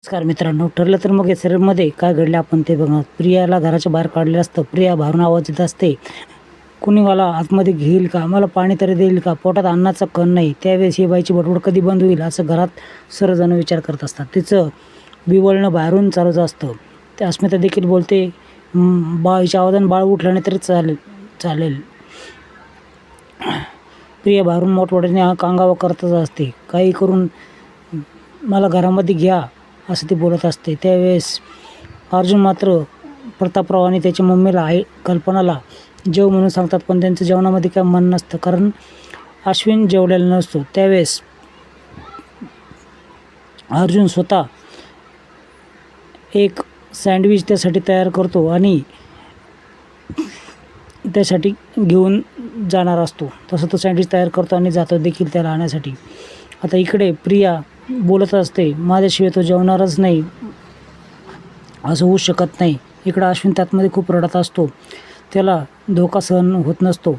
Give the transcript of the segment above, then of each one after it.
नमस्कार मित्रांनो, ठरलं तर मग या सिरियलमध्ये काय घडलं आपण ते बघा. प्रियाला घराच्या बाहेर काढलेलं असतं. प्रिया बाहेरून आवाज येत असते, कुणी मला आतमध्ये घेईल का, मला पाणी तरी देईल का, पोटात अन्नाचा कण नाही. त्यावेळेस ही बाईची बडबड कधी बंद होईल असं घरात सर्वजण विचार करत असतात. तिचं बिवळणं बाहेरून चालूच असतं. ते अस्मिता देखील बोलते, बाईच्या आवाजानं बाळ उठल्याने तरी चालेल. प्रिया बाहेरून मोठमोठ्याने कांगावा करतच असते. काही करून मला घरामध्ये घ्या असं ती बोलत असते. त्यावेळेस अर्जुन मात्र प्रतापराव आणि त्याच्या मम्मीला कल्पनाला जेव म्हणून सांगतात, पण त्यांचं जेवणामध्ये काय मन नसतं, कारण अश्विन जेवलेला नसतो. त्यावेळेस अर्जुन स्वतः एक सँडविच त्यासाठी तयार करतो आणि त्यासाठी घेऊन जाणार असतो. तसं तो सँडविच तयार करतो आणि जातो देखील त्याला आणण्यासाठी. आता इकडे प्रिया बोलत असते, माझ्याशिवाय तो जेवणारच नाही, असं होऊ शकत नाही. इकडं अश्विन त्यातमध्ये खूप रडत असतो. त्याला धोका सहन होत नसतो.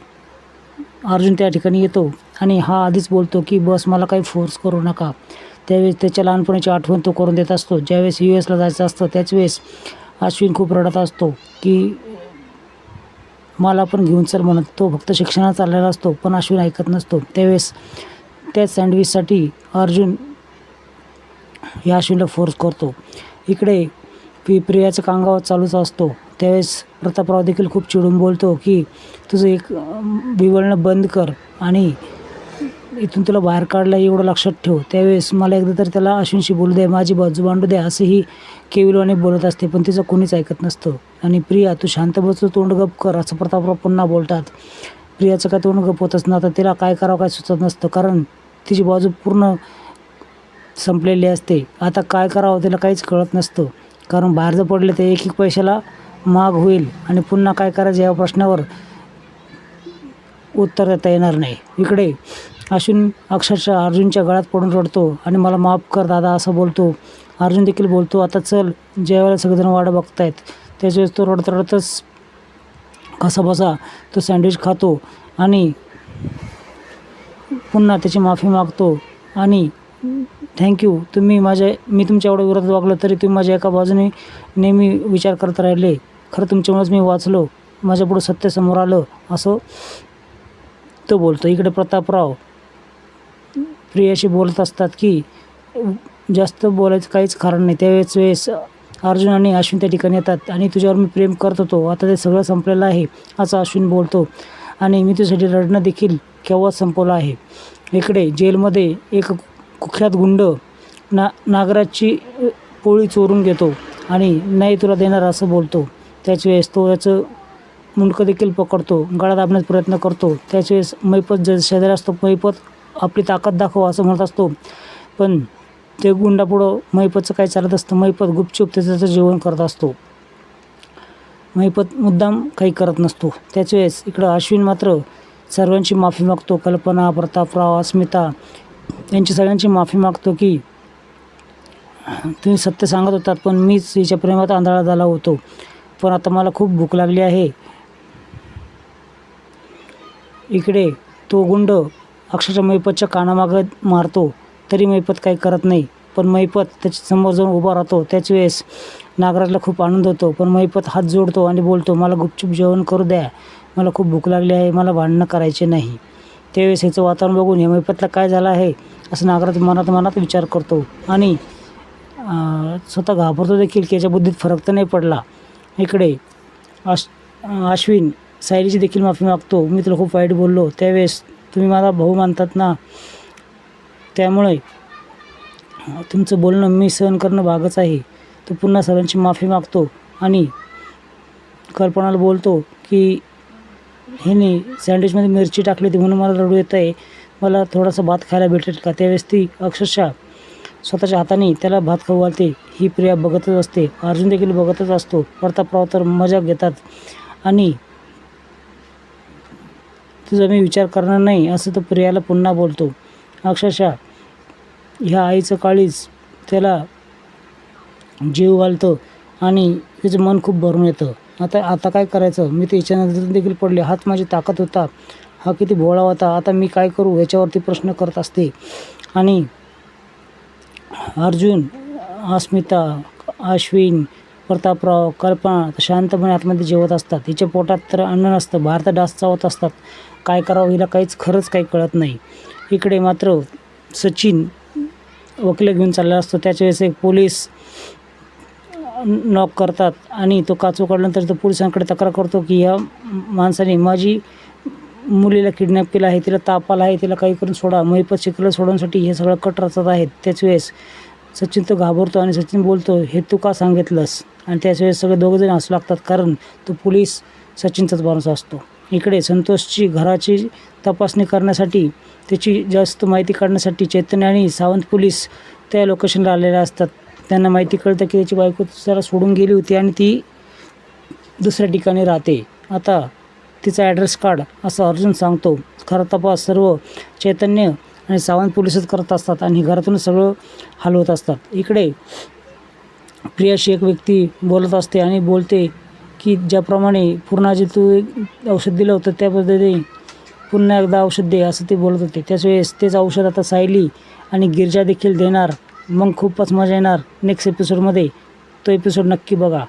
अर्जुन त्या ठिकाणी येतो आणि हा आधीच बोलतो की बस मला काही फोर्स करू नका. त्यावेळेस त्याच्या लहानपणीची आठवण तो करून देत असतो. ज्यावेळेस US ला जायचं असतं त्याच वेळेस अश्विन खूप रडत असतो की मला पण घेऊन चल म्हणत. तो फक्त शिक्षणात चाललेला असतो, पण अश्विन ऐकत नसतो. त्यावेळेस त्याच सँडविचसाठी अर्जुन या अश्विनला फोर्स करतो. इकडे प्रियाचा कांगावा चालूच असतो. त्यावेळेस प्रतापराव देखील खूप चिडून बोलतो की तुझं एक बिवळणं बंद कर आणि इथून तुला बाहेर काढलं एवढं लक्षात ठेव. त्यावेळेस मला एकदा तर त्याला अश्विनशी बोलू दे, माझी बाजू मांडू दे, असंही केविलवाणी बोलत असते, पण तिचं कोणीच ऐकत नसतं. आणि प्रिया तू शांत बस, तोंड गप कर असं प्रतापराव पुन्हा बोलतात. प्रियाचं काय तोंड गप होतच ना, तर तिला काय करावं काय सुचत नसतं, कारण तिची बाजू पूर्ण संपलेली असते. आता काय करावं तिला काहीच कळत नसतं, कारण बाहेर जर पडले तर एक पैशाला महाग होईल आणि पुन्हा काय करायचं या प्रश्नावर उत्तर देता येणार नाही. इकडे अश्विन अक्षरशः अर्जुनच्या गळ्यात पडून रडतो आणि मला माफ कर दादा असं बोलतो. अर्जुन देखील बोलतो, आता चल जेवायला सगळेजण वाट बघतायत. त्याच्यावेळेस तो रडत रडतच कसाबसा तो सँडविच खातो आणि पुन्हा त्याची माफी मागतो आणि थँक्यू, मी तुमच्या एवढं विरोधात वागलो तरी तुम्ही माझ्या एका बाजूने नेहमी विचार करत राहिले. खरं तुमच्यामुळेच मी वाचलो, माझ्यापुढं सत्य समोर आलं असं तो बोलतो. इकडे प्रतापराव प्रियाशी बोलत असतात की जास्त बोलायचं काहीच कारण नाही. त्यावेळेस अर्जुन आणि अश्विन त्या ठिकाणी येतात आणि तुझ्यावर मी प्रेम करत होतो, आता ते सगळं संपलेलं आहे असं अश्विन बोलतो आणि मी तुझ्यासाठी रडणं देखील केव्हाच संपवलं आहे. इकडे जेलमध्ये एक कुख्यात गुंड नागराजची पोळी चोरून घेतो आणि नाही तुला देणार असं बोलतो. त्याच वेळेस तो याचं मुंडकं देखील पकडतो, गळा दाबण्याचा प्रयत्न करतो. त्याच वेळेस मैपत शेजारी असतो. मैपत आपली ताकद दाखव असं म्हणत असतो, पण ते गुंडापुढं मैपतचं काय चालत असतं. मैपत गुपचूप त्याचं जेवण करत असतो. मैपत मुद्दाम काही करत नसतो. त्याच वेळेस इकडं अश्विन मात्र सर्वांची माफी मागतो. कल्पना, प्रतापराव, अस्मिता यांची सगळ्यांची माफी मागतो की तुम्ही सत्य सांगत होतात, पण मीच हिच्या प्रेमात आंधळा झाला होतो, पण आता मला खूप भूक लागली आहे. इकडे तो गुंड अक्षरशः मैपतच्या कानामागं मारतो, तरी मैपत काही करत नाही, पण मैपत त्याच्या समोर जाऊन उभा राहतो. त्याच वेळेस नागराजला खूप आनंद होतो, पण मैपत हात जोडतो आणि बोलतो, मला गुपचूप जेवण करू द्या, मला खूप भूक लागली आहे, मला भांडणं करायचे नाही. त्यावेळेस ह्याचं वातावरण बघून या मैपतला काय झालं आहे असं नागराज मनात विचार करतो आणि स्वतः घाबरतो देखील की याच्या बुद्धीत फरक तर नाही पडला. इकडे अश्विन सायलीची देखील माफी मागतो, मी तुला खूप वाईट बोललो, त्यावेळेस तुम्ही मला भाऊ मानतात ना, त्यामुळे तुमचं बोलणं मी सहन करणं भागच आहे. तो पुन्हा सर्वांची माफी मागतो आणि कल्पनाला बोलतो की हिने सँडविचमध्ये मिरची टाकली होती म्हणून मला रडू येत आहे, मला थोडासा भात खायला भेटेल का. त्यावेळेस ती अक्षरशः स्वतःच्या हाताने त्याला भात खाऊ घालते. ही प्रिया बघतच असते. अर्जुन देखील बघतच असतो. प्रतापराव तर मजा घेतात आणि तुझा मी विचार करणार नाही असं तो प्रियाला पुन्हा बोलतो. अक्षरशः ह्या आईचं काळीज त्याला जीव घालतं आणि त्याचं मन खूप भरून येतं. आता काय करायचं, मी तर हिच्या नजरेतून देखील पडले, हात माझी ताकद होता, हा किती भोळा होता, आता मी काय करू याच्यावरती प्रश्न करत असते. आणि अर्जुन अस्मिता, अश्विन, प्रतापराव, कल्पना तर शांतपणे आतमध्ये जेवत असतात. हिच्या पोटात तर अन्न नसतं, भारत डास चावत असतात. काय करावं हिला खरंच काही कळत नाही. इकडे मात्र सचिन वकील घेऊन चालला असतो. त्याच्या वेळेस एक पोलीस नॉक करतात आणि तो काच उघडल्यानंतर तो पोलिसांकडे तक्रार करतो की या माणसाने माझी मुलीला किडनॅप केलं आहे, तिला ताप आला आहे, तिला काही करून सोडा. महिपत शिकलं सोडवण्यासाठी हे सगळं कट रचत आहेत. त्याच वेळेस सचिन तो घाबरतो आणि सचिन बोलतो, हे तू का सांगितलंस? आणि त्याच वेळेस सगळे दोघंजण हसू लागतात, कारण तो पोलीस सचिनचाच माणूस असतो. इकडे संतोषची घराची तपासणी करण्यासाठी, त्याची जास्त माहिती काढण्यासाठी चैतन्य आणि सावंत पोलीस त्या लोकेशनला आलेले असतात. त्यांना माहिती कळतं की त्याची बायको जरा सोडून गेली होती आणि ती दुसऱ्या ठिकाणी राहते. आता तिचा ॲड्रेस काढ असं अर्जुन सांगतो. खरा तपास सर्व चैतन्य आणि सावंत पोलीसच करत असतात आणि घरातूनच सगळं हलवत असतात. इकडे प्रियाशी एक व्यक्ती बोलत असते आणि बोलते की ज्याप्रमाणे पूर्णा जे तू औषध दिलं होतं त्या पद्धतीने पुन्हा एकदा औषध दे असं ते बोलत होते. त्याच वेळेस तेच औषध आता सायली आणि गिरजा देखील देणार. मग खूपच मजा येणार नेक्स्ट एपिसोडमध्ये. तो एपिसोड नक्की बघा.